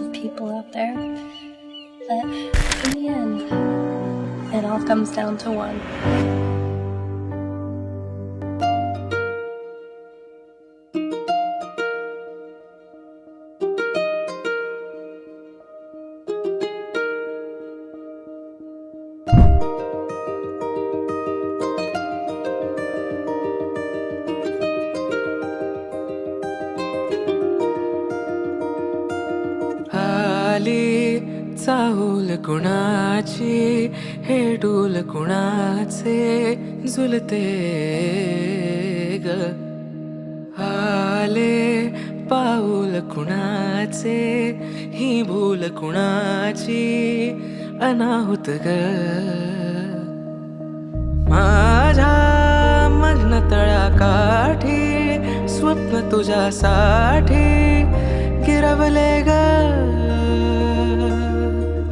of people out there. But in the end, it all comes down to one. आली चाहूल कुणाची हे डूल कुणाचे झुलते ग आले पाऊल कुणाचे ही भूल कुणाची अनाहुत ग माझ्या मग्न तळाकाठी स्वप्न तुझ्यासाठी गिरवले ग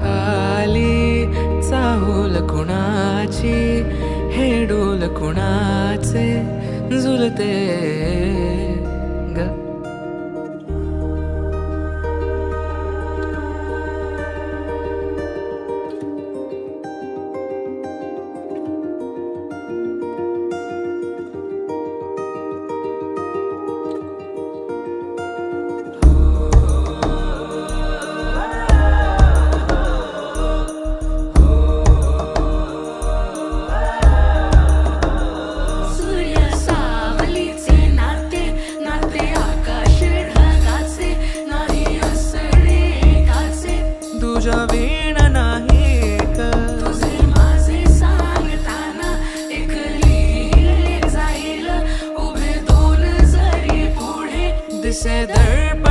आली चाहूल कुणाची हे डोल कुणाचे झुलते ग तुझ्या वीण नाही का तुझे माझे सांगताना एक लिहिले जाईल उभे दोन जरी पुढे दिसे दर्पण